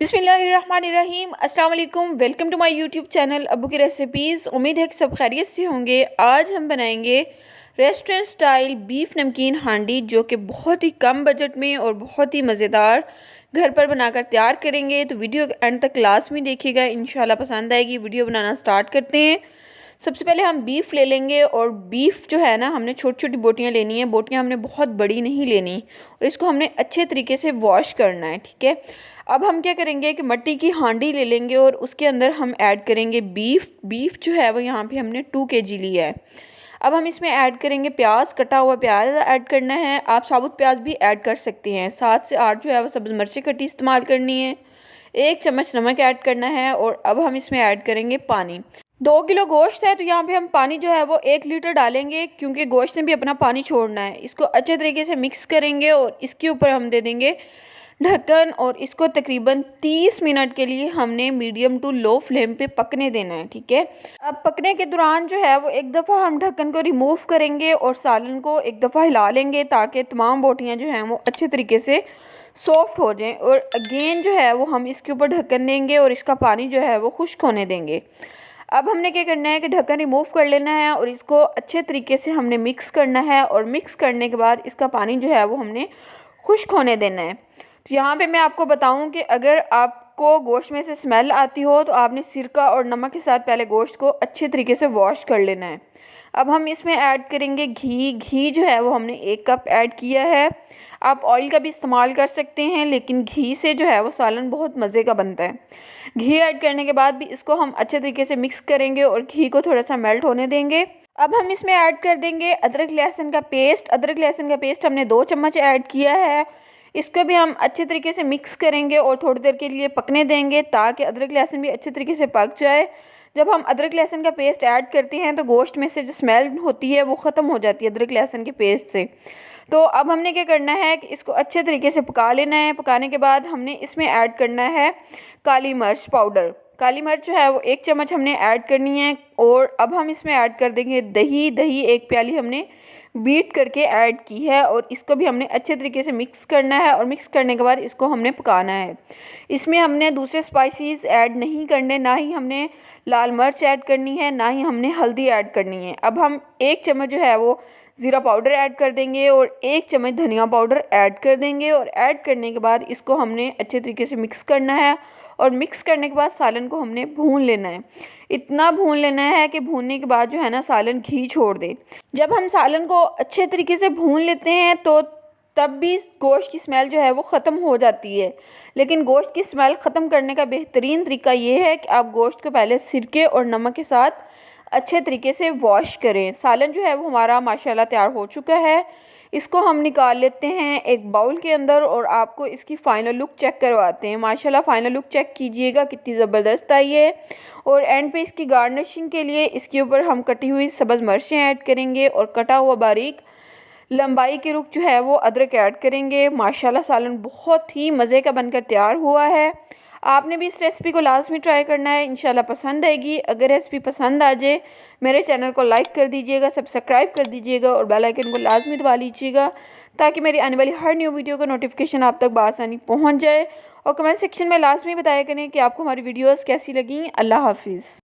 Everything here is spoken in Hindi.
बिस्मिल्लाहिर्रहमानिर्रहीम। अस्सलाम वालेकुम। Welcome to my YouTube channel अब्बू की रेसिपीज़। उम्मीद है कि सब खैरियत से होंगे। आज हम बनाएंगे रेस्टोरेंट स्टाइल बीफ नमकीन हांडी, जो कि बहुत ही कम बजट में और बहुत ही मज़ेदार घर पर बनाकर तैयार करेंगे। तो वीडियो एंड तक क्लास में देखिएगा, इंशाल्लाह पसंद आएगी। वीडियो बनाना स्टार्ट करते हैं। सबसे पहले हम बीफ ले लेंगे और बीफ जो है ना, हमने छोटी छोटी बोटियाँ लेनी है। बोटियाँ हमने बहुत बड़ी नहीं लेनी और इसको हमने अच्छे तरीके से वॉश करना है, ठीक है। अब हम क्या करेंगे कि मिट्टी की हांडी ले लेंगे और उसके अंदर हम ऐड करेंगे बीफ जो है वो यहाँ पे हमने 2 kg लिया है। अब हम इसमें ऐड करेंगे प्याज, कटा हुआ प्याज ऐड करना है। आप साबुत प्याज भी ऐड कर सकते हैं। 7 से 8 जो है वो सब्ज़ मिर्ची कटी इस्तेमाल करनी है। 1 चम्मच नमक ऐड करना है और अब हम इसमें ऐड करेंगे पानी। 2 किलो गोश्त है तो यहाँ पे हम पानी जो है वो 1 लीटर डालेंगे, क्योंकि गोश्त ने भी अपना पानी छोड़ना है। इसको अच्छे तरीके से मिक्स करेंगे और इसके ऊपर हम दे देंगे ढक्कन और इसको तकरीबन 30 मिनट के लिए हमने मीडियम टू लो फ्लेम पे पकने देना है, ठीक है। अब पकने के दौरान जो है वो एक दफ़ा हम ढक्कन को रिमूव करेंगे और सालन को एक दफ़ा हिला लेंगे, ताकि तमाम बोटियाँ जो हैं वो अच्छे तरीके से सॉफ्ट हो जाएं। और अगेन जो है वो हम इसके ऊपर ढक्कन देंगे और इसका पानी जो है वो खुश्क होने देंगे। अब हमने क्या करना है कि ढक्कन रिमूव कर लेना है और इसको अच्छे तरीके से हमने मिक्स करना है और मिक्स करने के बाद इसका पानी जो है वो हमने खुश्क होने देना है। तो यहाँ पे मैं आपको बताऊँ कि अगर आपको गोश्त में से स्मेल आती हो तो आपने सिरका और नमक के साथ पहले गोश्त को अच्छे तरीके से वॉश कर लेना है। अब हम इसमें ऐड करेंगे घी जो है वो हमने 1 कप ऐड किया है। आप ऑयल का भी इस्तेमाल कर सकते हैं, लेकिन घी से जो है वो सालन बहुत मज़े का बनता है। घी ऐड करने के बाद भी इसको हम अच्छे तरीके से मिक्स करेंगे और घी को थोड़ा सा मेल्ट होने देंगे। अब हम इसमें ऐड कर देंगे अदरक लहसुन का पेस्ट। अदरक लहसुन का पेस्ट हमने 2 चम्मच ऐड किया है। इसको भी हम अच्छे तरीके से मिक्स करेंगे और थोड़ी देर के लिए पकने देंगे, ताकि अदरक लहसुन भी अच्छे तरीके से पक जाए। जब हम अदरक लहसुन का पेस्ट ऐड करते हैं तो गोश्त में से जो स्मेल होती है वो ख़त्म हो जाती है अदरक लहसुन के पेस्ट से। तो अब हमने क्या करना है कि इसको अच्छे तरीके से पका लेना है। पकाने के बाद हमने इसमें ऐड करना है काली मिर्च पाउडर। काली मिर्च जो है वो 1 चम्मच हमने ऐड करनी है। और अब हम इसमें ऐड कर देंगे दही 1 प्याली हमने बीट करके ऐड की है और इसको भी हमने अच्छे तरीके से मिक्स करना है। और मिक्स करने के बाद इसको हमने पकाना है। इसमें हमने दूसरे स्पाइसेस ऐड नहीं करने, ना ही हमने लाल मिर्च ऐड करनी है, ना ही हमने हल्दी ऐड करनी है। अब हम 1 चम्मच जो है वो ज़ीरा पाउडर ऐड कर देंगे और 1 चम्मच धनिया पाउडर ऐड कर देंगे। और ऐड करने के बाद इसको हमने अच्छे तरीके से मिक्स करना है और मिक्स करने के बाद सालन को हमने भून लेना है। इतना भून लेना है कि भूनने के बाद जो है ना सालन घी छोड़ दे। जब हम सालन को अच्छे तरीके से भून लेते हैं तो तब भी गोश्त की स्मेल जो है वो ख़त्म हो जाती है। लेकिन गोश्त की स्मेल ख़त्म करने का बेहतरीन तरीका ये है कि आप गोश्त को पहले सिरके और नमक के साथ अच्छे तरीके से वॉश करें। सालन जो है वो हमारा माशाल्लाह तैयार हो चुका है। इसको हम निकाल लेते हैं एक बाउल के अंदर और आपको इसकी फ़ाइनल लुक चेक करवाते हैं। माशाल्लाह फ़ाइनल लुक चेक कीजिएगा कितनी ज़बरदस्त आई है। और एंड पे इसकी गार्निशिंग के लिए इसके ऊपर हम कटी हुई सब्ज़ मिर्चें ऐड करेंगे और कटा हुआ बारीक लंबाई के रुख जो है वो अदरक ऐड करेंगे। माशाल्लाह सालन बहुत ही मज़े का बनकर तैयार हुआ है। आपने भी इस रेसिपी को लाजमी ट्राई करना है, इंशाल्लाह पसंद आएगी। अगर रेसिपी पसंद आ जाए मेरे चैनल को लाइक कर दीजिएगा, सब्सक्राइब कर दीजिएगा और बेल आइकन को लाजमी दबा लीजिएगा, ताकि मेरी आने वाली हर न्यू वीडियो का नोटिफिकेशन आप तक बआसानी पहुँच जाए। और कमेंट सेक्शन में लाजमी बताया करें कि आपको हमारी वीडियोज़ कैसी लगी। अल्लाह हाफिज़।